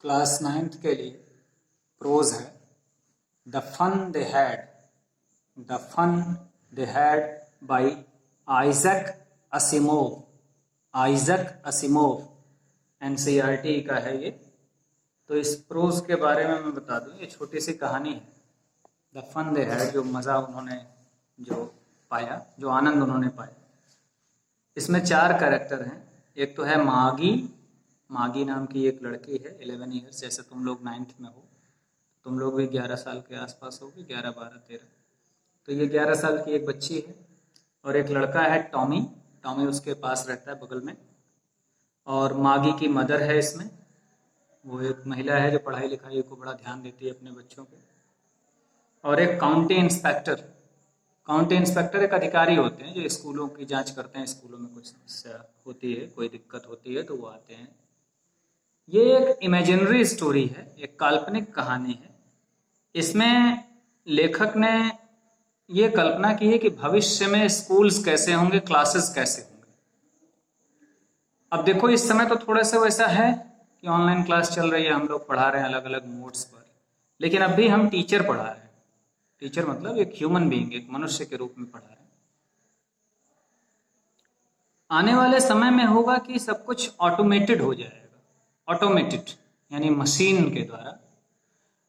Class 9th के लिए prose है the fun they had by Isaac Asimov NCERT का है ये। तो इस प्रोज के बारे में मैं बता दूं, ये छोटी सी कहानी है। द फन दे हैड, जो मज़ा उन्होंने जो पाया, जो आनंद उन्होंने पाया। इसमें 4 कैरेक्टर हैं। एक तो है मागी नाम की एक लड़की है, 11 ईयर्स, जैसे तुम लोग 9th में हो, तुम लोग भी 11 साल के आसपास होगी, 11, 12, 13। तो ये 11 साल की एक बच्ची है। और एक लड़का है टॉमी उसके पास रहता है बगल में। और मागी की मदर है इसमें, वो एक महिला है जो पढ़ाई लिखाई को बड़ा ध्यान देती है अपने बच्चों पे। और एक काउंटी इंस्पेक्टर एक अधिकारी होते हैं जो स्कूलों की जांच करते हैं। स्कूलों में कुछ समस्या होती है, कोई दिक्कत होती है तो वो आते हैं। ये एक इमेजिनरी स्टोरी है, एक काल्पनिक कहानी है। इसमें लेखक ने ये कल्पना की है कि भविष्य में स्कूल्स कैसे होंगे, क्लासेस कैसे होंगे। अब देखो, इस समय तो थोड़ा सा वैसा है कि ऑनलाइन क्लास चल रही है, हम लोग पढ़ा रहे हैं अलग अलग मोड्स पर, लेकिन अब भी हम टीचर पढ़ा रहे हैं। टीचर मतलब एक ह्यूमन बीइंग, एक मनुष्य के रूप में पढ़ा रहे हैं। आने वाले समय में होगा कि सब कुछ ऑटोमेटेड हो जाएगा। ऑटोमेटेड यानी मशीन के द्वारा।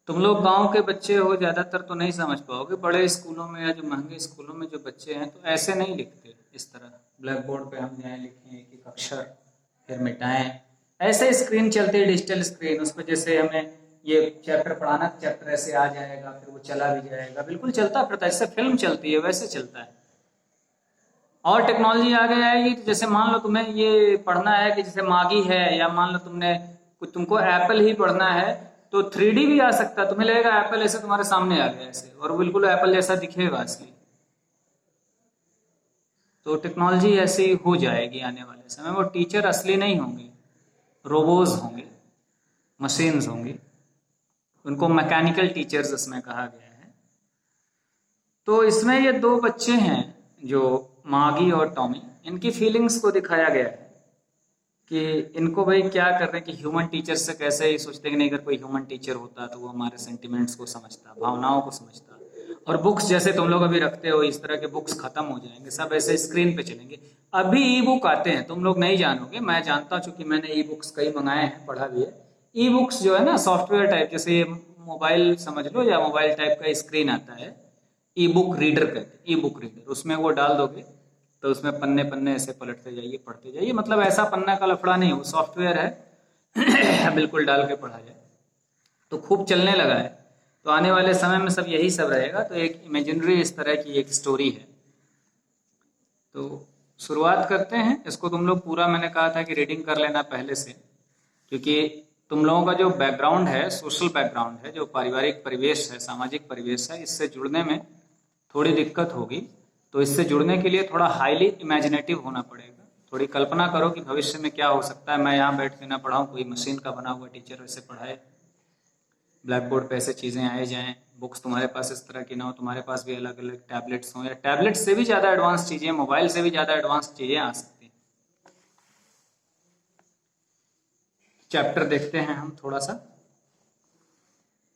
तुम लोग गांव के बच्चे हो, ज़्यादातर तो नहीं समझ पाओगे। बड़े स्कूलों में या जो महंगे स्कूलों में जो बच्चे हैं तो ऐसे नहीं लिखते इस तरह, ब्लैक बोर्ड पे हम जाएँ लिखें एक एक अक्षर फिर मिटाएं। ऐसे स्क्रीन चलती है, डिजिटल स्क्रीन, उस पर जैसे हमें ये चैप्टर पढ़ाना, चैप्टर ऐसे आ जाएगा फिर वो चला भी जाएगा, बिल्कुल चलता फिरता, जैसे फिल्म चलती है वैसे चलता है। और टेक्नोलॉजी आगे आएगी तो जैसे मान लो तुम्हें ये पढ़ना है कि जैसे मागी है, या मान लो तुमको एप्पल ही पढ़ना है तो 3D भी आ सकता है। तुम्हें लगेगा एप्पल ऐसे तुम्हारे सामने आ गया ऐसे, और बिल्कुल एप्पल जैसा दिखेगा असली। तो टेक्नोलॉजी ऐसी हो जाएगी आने वाले समय। वो टीचर असली नहीं होंगे, रोबोज होंगे, मशीन्स होंगी। उनको मैकेनिकल टीचर्स इसमें कहा गया है। तो इसमें ये 2 बच्चे हैं जो मागी और टॉमी, इनकी फीलिंग्स को दिखाया गया है कि इनको भाई क्या कर रहे हैं कि ह्यूमन टीचर से कैसे ही सोचते हैं कि नहीं, अगर कोई ह्यूमन टीचर होता तो वो हमारे सेंटिमेंट्स को समझता, भावनाओं को समझता। और बुक्स जैसे तुम लोग अभी रखते हो, इस तरह के बुक्स खत्म हो जाएंगे, सब ऐसे स्क्रीन पे चलेंगे। अभी ई बुक आते हैं, तुम लोग नहीं जानोगे, मैं जानता हूँ क्योंकि मैंने ई बुक्स कई मंगाए हैं, पढ़ा भी है। ई बुक्स जो है ना, सॉफ्टवेयर टाइप, जैसे ये मोबाइल समझ लो या मोबाइल टाइप का स्क्रीन आता है, ई बुक रीडर कहते हैं, ई बुक रीडर। उसमें वो डाल दोगे तो उसमें पन्ने पन्ने ऐसे पलटते जाइए, पढ़ते जाइए। मतलब ऐसा पन्ना का लफड़ा नहीं, वो सॉफ्टवेयर है बिल्कुल डाल के पढ़ा जाए। तो खूब चलने लगा है। तो आने वाले समय में सब यही सब रहेगा। तो एक इमेजिनरी इस तरह की एक स्टोरी है। तो शुरुआत करते हैं इसको। तुम लोग पूरा, मैंने कहा था कि रीडिंग कर लेना पहले से, क्योंकि तुम लोगों का जो बैकग्राउंड है, सोशल बैकग्राउंड है, जो पारिवारिक परिवेश है, सामाजिक परिवेश है, इससे जुड़ने में थोड़ी दिक्कत होगी। तो इससे जुड़ने के लिए थोड़ा हाईली इमेजिनेटिव होना पड़ेगा। थोड़ी कल्पना करो कि भविष्य में क्या हो सकता है। मैं यहाँ बैठ के ना पढ़ाऊँ, कोई मशीन का बना हुआ टीचर वैसे पढ़ाए, ब्लैक बोर्ड पे ऐसे चीज़ें आए जाएँ, बुक्स तुम्हारे पास इस तरह की ना हो, तुम्हारे पास भी अलग अलग टैबलेट्स हों, या टैबलेट से भी ज़्यादा एडवांस चीज़ें, मोबाइल से भी ज़्यादा एडवांस चीज़ें आ सकती हैं। चैप्टर देखते हैं हम थोड़ा सा।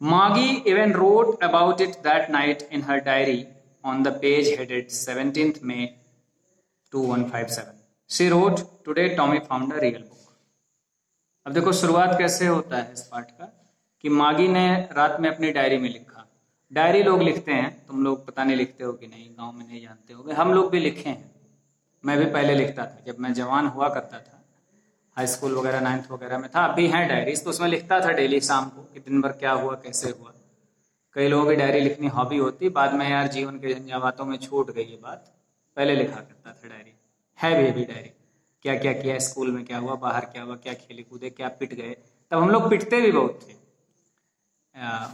Maggie even wrote about it that night in her diary on the page headed 17th May 2157. She wrote, "Today Tommy found a real book." अब देखो शुरुआत कैसे होता है इस पाठ का, कि मागी ने रात में अपनी डायरी में लिखा। डायरी लोग लिखते हैं, तुम लोग पता नहीं लिखते हो कि नहीं, गांव में नहीं जानते होगे, हम लोग भी लिखे हैं। मैं भी पहले लिखता था, जब मैं जवान हुआ करता था, हाई स्कूल वगैरह 9th वगैरह में था। अब भी हैं डायरीज, तो उसमें लिखता था डेली शाम को कि दिन भर क्या हुआ, कैसे हुआ। कई लोगों की डायरी लिखनी हॉबी होती, बाद में यार जीवन के झंझावातों में छूट गई ये बात। पहले लिखा करता था डायरी, है भी अभी डायरी। क्या क्या किया, स्कूल में क्या हुआ, बाहर क्या हुआ, क्या खेले कूदे, क्या पिट गए। तब हम लोग पिटते भी बहुत थे।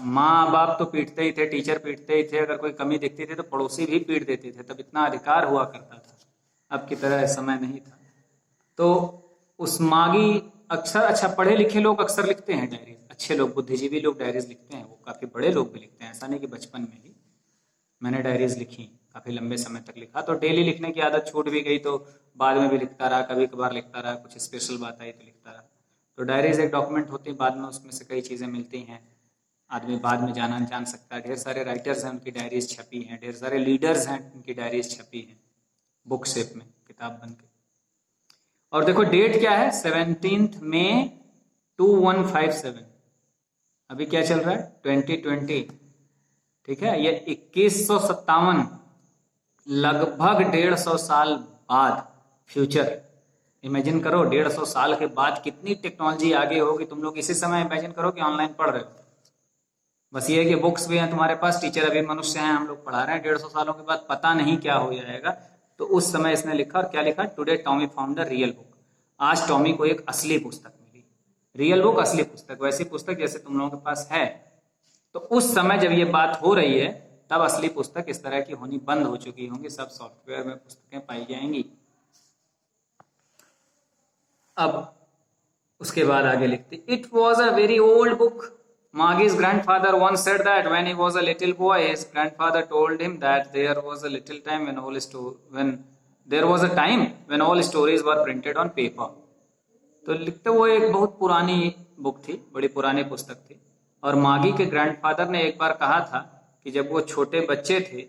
माँ बाप तो पीटते ही थे, टीचर पीटते ही थे, अगर कोई कमी दिखती थी तो पड़ोसी भी पीट देते थे। तब इतना अधिकार हुआ करता था, अब की तरह समय नहीं था। तो उस मागी अक्सर, अच्छा पढ़े लिखे लोग अक्सर लिखते हैं डायरीज, अच्छे लोग, बुद्धिजीवी लोग डायरीज लिखते हैं। वो काफ़ी बड़े लोग भी लिखते हैं, ऐसा नहीं कि बचपन में ही। मैंने डायरीज लिखी, काफ़ी लंबे समय तक लिखा। तो डेली लिखने की आदत छूट भी गई, तो बाद में भी लिखता रहा, कभी कभार लिखता रहा, कुछ स्पेशल बात आई तो लिखता रहा। तो डायरीज एक डॉक्यूमेंट होती है, बाद में उसमें से कई चीज़ें मिलती हैं, आदमी बाद में जान सकता है। ढेर सारे राइटर्स हैं, उनकी डायरीज छपी हैं, ढेर सारे लीडर्स हैं, उनकी डायरीज छपी हैं बुक शेप में, किताब बन के। और देखो डेट क्या है, 17 मई 2157। अभी क्या चल रहा है, 2020, ठीक है। ये 2157, लगभग 150 साल बाद फ्यूचर। इमेजिन करो 150 साल के बाद कितनी टेक्नोलॉजी आगे होगी। तुम लोग इसी समय इमेजिन करो कि ऑनलाइन पढ़ रहे हो, बस ये है कि बुक्स भी हैं तुम्हारे पास, टीचर अभी मनुष्य हैं, हम लोग पढ़ा रहे हैं। 150 सालों के बाद पता नहीं क्या हो जाएगा। तो उस समय इसने लिखा, और क्या लिखा, today Tommy found the real book. आज टॉमी को एक असली पुस्तक मिली। रियल बुक, असली पुस्तक, वैसी पुस्तक जैसे तुम लोगों के पास है। तो उस समय जब ये बात हो रही है, तब असली पुस्तक इस तरह की होनी बंद हो चुकी होंगी, सब सॉफ्टवेयर में पुस्तकें पाई जाएंगी। अब उसके बाद आगे लिखते, it was a very old book. Maggie's grandfather once said that when he was a little boy, his grandfather told him that there was a little time when there was a time when all stories were printed on paper. तो लिखते, वो एक बहुत पुरानी book थी, बड़ी पुरानी पुस्तक थी। और मागी के ग्रैंडफादर ने एक बार कहा था कि जब वो छोटे बच्चे थे,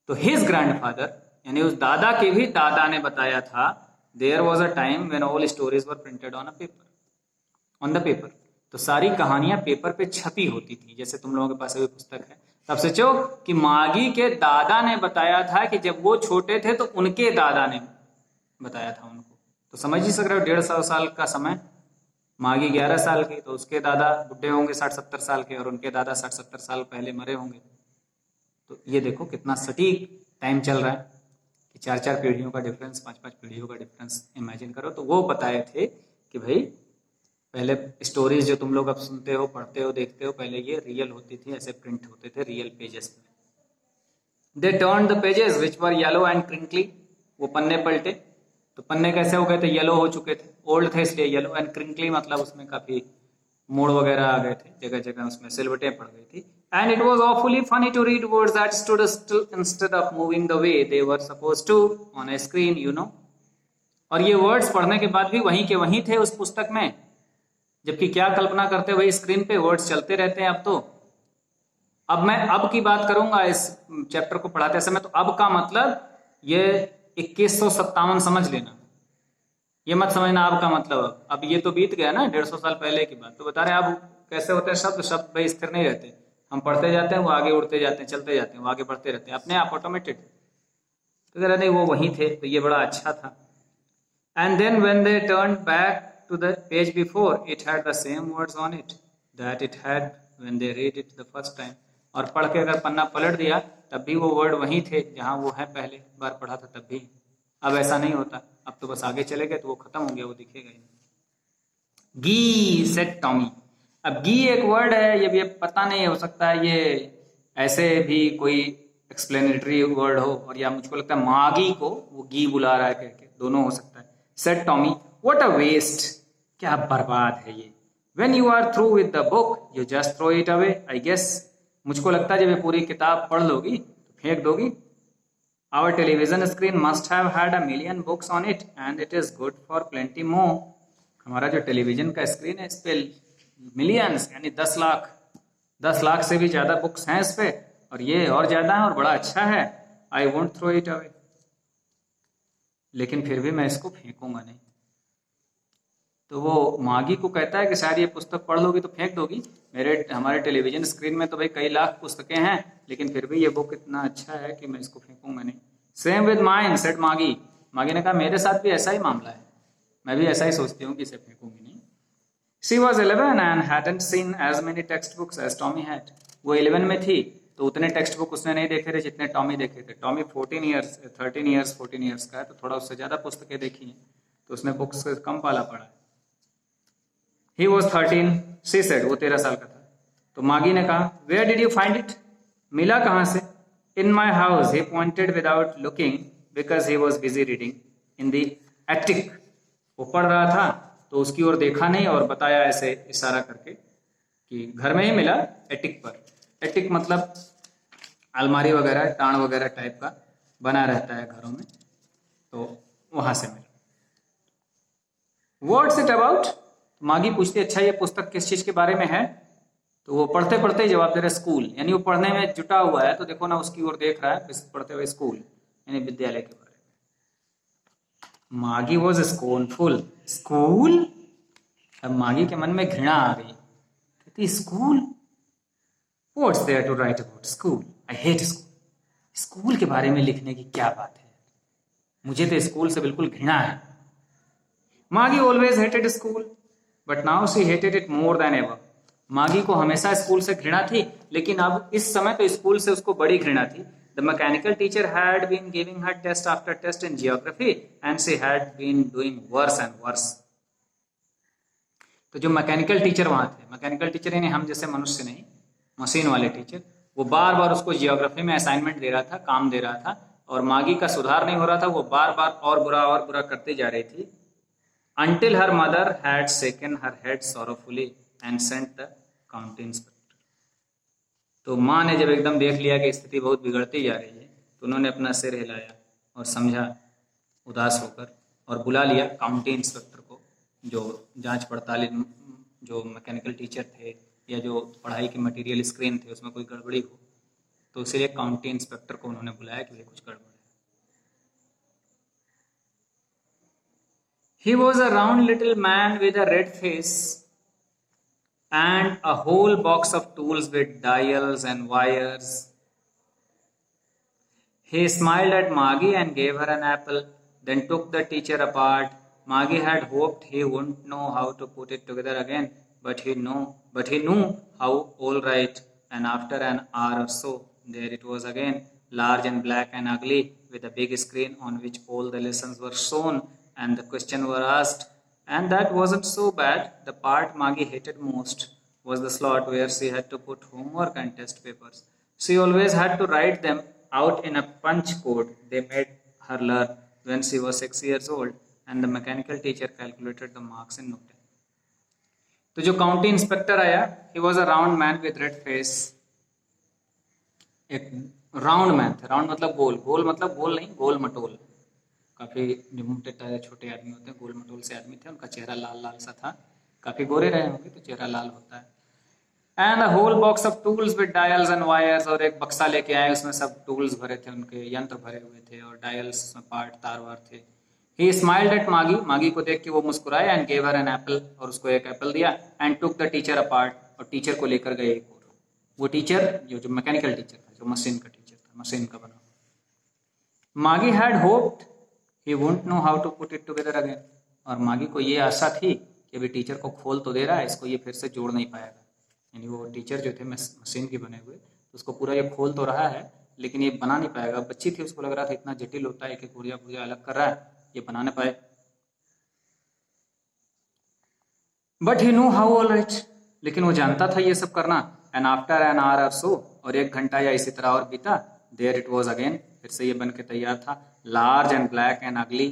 तो हिज ग्रैंडफादर यानी उस दादा के भी दादा ने बताया था, there was a time when all stories were printed on the paper. तो सारी कहानियां पेपर पे छपी होती थी, जैसे तुम लोगों के पास अभी पुस्तक है। तब सोचो कि मागी के दादा ने बताया था कि जब वो छोटे थे तो उनके दादा ने बताया था उनको। तो समझ ही सक रहे हो, 150 साल का समय। मागी 11 साल की, तो उसके दादा बुढ़े होंगे 60-70 साल के, और उनके दादा 60-70 साल पहले मरे होंगे। तो ये देखो कितना सटीक टाइम चल रहा है कि 4-4 पीढ़ियों का डिफरेंस, 5-5 पीढ़ियों का डिफरेंस। इमेजिन करो। तो वो बताए थे कि भाई पहले स्टोरीज जो तुम लोग अब सुनते हो, पढ़ते हो, देखते हो, पहले ये रियल होती थी, ऐसे प्रिंट होते थे रियल पेजेस में। They turn the pages which were yellow and crinkly. वो पन्ने पलटे, तो पन्ने कैसे हो गए थे, येलो हो चुके थे, ओल्ड थे इसलिए येलो, एंड क्रिंकली मतलब उसमें काफी मोड़ वगैरह आ गए थे, जगह जगह उसमें सिलवटें पड़ गई थी। And it was awfully funny to read words that stood still instead of moving the way they were supposed to on a screen, you know। और ये वर्ड्स पढ़ने के बाद भी वहीं के वहीं थे उस पुस्तक में, जबकि क्या कल्पना करते हुए स्क्रीन पे वर्ड्स चलते रहते हैं अब तो। अब मैं अब की बात करूंगा इस चैप्टर को पढ़ाते समय, तो अब का मतलब ये 2157 समझ लेना, ये मत समझना अब का मतलब। अब ये तो बीत गया ना, 150 साल पहले की बात। तो बता रहे हैं अब कैसे होते हैं शब्द, शब्द भाई स्थिर नहीं रहते, हम पढ़ते जाते हैं, वो आगे उड़ते जाते हैं, चलते जाते हैं, वो आगे बढ़ते रहते हैं अपने आप, ऑटोमेटेड। तो कह रहे नहीं वो वहीं थे, तो ये बड़ा अच्छा था। And then when they turned back to the page before, it had the same words on it that it had when they read it the first time. और पढ़ के अगर पन्ना पलट दिया तब भी वो वर्ड वहीं थे जहां वो है पहले बार पढ़ा था तब भी। अब ऐसा नहीं होता, अब तो बस आगे चले गए तो वो खत्म हो गया, वो दिखेगा ही नहीं। गी सेड टॉमी। अब गी एक वर्ड है, ये भी पता नहीं हो सकता है ये ऐसे भी कोई एक्सप्लेनेटरी वर्ड हो, और या मुझको लगता है मागी को वो गी बुला रहा है करके, दोनों हो सकता है। Said Tommy, what a waste! क्या बर्बाद है ये। When you are through with the book, you just throw it away, I guess। मुझको लगता है जब ये पूरी किताब पढ़ लोगी तो फेंक दोगी। Our television screen must have had a million books on it, and it is good for plenty more। हमारा जो टेलीविजन का स्क्रीन है इस पे मिलियंस यानी 10 लाख, 10 लाख से भी ज्यादा बुक्स हैं इस पे, और ये और ज्यादा है और बड़ा अच्छा है। I won't throw it away। लेकिन फिर भी मैं इसको फेंकूंगा नहीं। तो वो मागी को कहता है कि शायद ये पुस्तक पढ़ लोगी तो फेंक दोगी, हमारे टेलीविजन स्क्रीन में तो भाई कई लाख पुस्तकें हैं, लेकिन फिर भी ये बुक इतना अच्छा है कि मैं इसको फेंकूंगा नहीं। सेम विद माइन सेड मागी। मागी ने कहा मेरे साथ भी ऐसा ही मामला है, मैं भी ऐसा ही सोचती हूँ कि इसे फेंकूंगी नहीं। She was 11 and hadn't seen as many textbooks as Tommy had। वो 11 में थी तो उतने टेक्स्ट बुक उसने नहीं देखे थे जितने टॉमी देखे थे। टॉमी 13 ईयर्स का है, तो थोड़ा उससे ज्यादा पुस्तकें देखी हैं, तो उसने बुक्स कम पाला पड़ा है। He was 13, she said। वो 13 साल का था। तो मागी ने कहा Where did you find it? मिला कहाँ से? In my house, he pointed without looking because he was busy reading in the attic। वो पढ़ रहा था तो उसकी ओर देखा नहीं और बताया ऐसे इशारा करके कि घर में ही मिला, एटिक पर। एटिक मतलब अलमारी वगैरह, टाण वगैरह टाइप का बना रहता है घरों में, तो वहां से मिला। What's it about? तो मागी पूछती अच्छा ये पुस्तक किस चीज के बारे में है, तो वो पढ़ते पढ़ते ही जवाब दे रहा है स्कूल, यानी वो पढ़ने में जुटा हुआ है, तो देखो ना उसकी ओर देख रहा है पढ़ते हुए स्कूल यानी विद्यालय के बारे में। मागी वॉज स्कोनफुल, स्कूल। अब मागी के मन में घृणा आ गई, कहती school, what's there to write about school, I hate school. School के बारे में लिखने की क्या बात है, मुझे तो स्कूल से बिल्कुल घृणा है। मागी always hated school but now she hated it more than ever. मागी को हमेशा स्कूल से घृणा थी, लेकिन अब इस समय तो स्कूल से उसको बड़ी घृणा थी। The mechanical teacher had been giving her test after test in geography and she had been doing worse and worse. तो जो मैकेनिकल टीचर वहां थे, मैकेनिकल टीचर यानी हम जैसे मनुष्य नहीं, मशीन वाले टीचर, वो बार बार उसको जियोग्राफी में असाइनमेंट दे रहा था, काम दे रहा था, और मागी का सुधार नहीं हो रहा था, वो बार बार और बुरा करती जा रही थी। Until her mother had shaken her head sorrowfully and sent the county inspector. तो माँ ने जब एकदम देख लिया कि स्थिति बहुत बिगड़ती जा रही है, तो उन्होंने अपना सिर हिलाया और समझा उदास होकर, और बुला लिया काउंटी इंस्पेक्टर को, जो जांच पड़ताल, जो मैकेनिकल टीचर थे या जो पढ़ाई के मटेरियल स्क्रीन थे उसमें कोई गड़बड़ी हो, तो इसलिए काउंटी इंस्पेक्टर को उन्होंने बुलाया कि कुछ गड़बड़ है। He was a round little man with a red face and a whole box of tools with dials and wires. He smiled at Maggie and gave her an apple, then took the teacher apart. Maggie had hoped he wouldn't know how to put it together again, but he knew how all right, and after an hour or so, there it was again, large and black and ugly, with a big screen on which all the lessons were shown and the questions were asked. And that wasn't so bad. The part Maggie hated most was the slot where she had to put homework and test papers. She always had to write them out in a punch code they made her learn when she was 6 years old, and the mechanical teacher calculated the marks in no time. तो जो county inspector आया, he was a round man with red face. एक round man थे, round मतलब गोल, गोल मतलब गोल नहीं, गोल मटोल, काफी मोटे छोटे आदमी होते हैं, गोल मटोल से आदमी थे, उनका चेहरा लाल लाल सा था, काफी गोरे रहे होंगे तो चेहरा लाल होता है। And a whole box of tools with dials and wires, और एक बक्सा लेके आए, उसमें सब टूल्स भरे थे, उनके यंत्र भरे हुए थे, और डायल्स में पार्ट तार वार थे। ही स्माइल्ड एट मागी, मागी को देख के वो मुस्कुराए, and gave her an apple, और उसको एक एप्पल दिया, and took the teacher apart, और टीचर को लेकर गए एक और। वो टीचर जो मैकेनिकल टीचर था, जो मशीन का टीचर था, मशीन का बना। मागी had hoped he won't know how to put it together again, और मागी को ये आशा थी कि अभी टीचर को खोल तो दे रहा है, इसको ये फिर से जोड़ नहीं पाएगा। यानी वो टीचर जो थे मशीन के बने हुए, तो उसको पूरा ये खोल तो रहा है, लेकिन ये बना नहीं पाएगा। बच्ची थी, उसको लग रहा था इतना जटिल होता है, एक पुर्जा पुर्जा अलग कर रहा है, ये बना नहीं पाए। But he know how all right, लेकिन वो जानता था ये सब करना। एंड आफ्टर एन आवर और सो, और 1 घंटा या इसी तरह और बीता, देयर इट वॉज अगेन, फिर से ये बन के तैयार था, लार्ज एंड ब्लैक एंड अगली,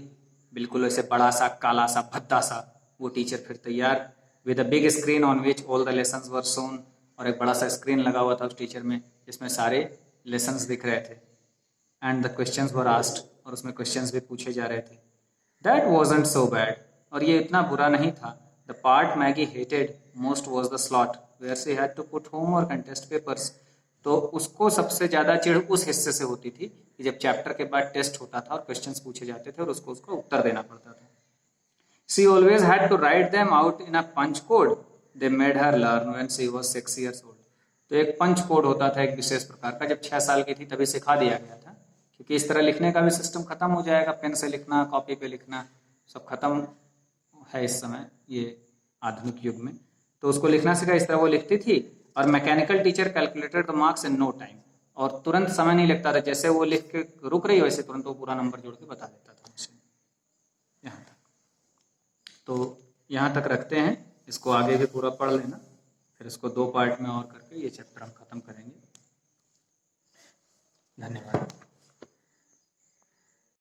बिल्कुल ऐसे बड़ा सा काला सा भद्दा सा वो टीचर फिर तैयार, with a big screen on which all the lessons were shown, और एक बड़ा सा स्क्रीन लगा हुआ था उस टीचर में, जिसमें सारे लेसन्स दिख रहे थे। And the questions were asked, और उसमें क्वेश्चंस भी पूछे जा रहे थे। दैट वॉजंट सो बैड, और ये इतना बुरा नहीं था। The part Maggie hated most was the slot where she had to put homework and test papers, तो उसको सबसे ज्यादा चिढ़ उस हिस्से से होती थी कि जब चैप्टर के बाद टेस्ट होता था और क्वेश्चंस पूछे जाते थे और उसको उत्तर देना पड़ता था। She always had to write them out in a punch code they made her learn when she was 6 years old। तो एक पंच कोड होता था एक विशेष प्रकार का, जब 6 साल की थी तभी सिखा दिया गया था, क्योंकि इस तरह लिखने का भी सिस्टम खत्म हो जाएगा, पेन से लिखना, कॉपी पे लिखना सब खत्म है इस समय ये आधुनिक युग में। तो उसको लिखना सिखा, इस तरह वो लिखती थी, और mechanical teacher calculated the marks in no time, और तुरंत समय नहीं लगता था, जैसे वो लिख के रुक रही वैसे तुरंत वो पूरा नंबर जोड़ के बता देता था मुझे। यहाँ तक, तो यहाँ तक रखते हैं, इसको आगे भी पूरा पढ़ लेना, फिर इसको 2 पार्ट में और करके ये चैप्टर हम खत्म करेंगे। धन्यवाद।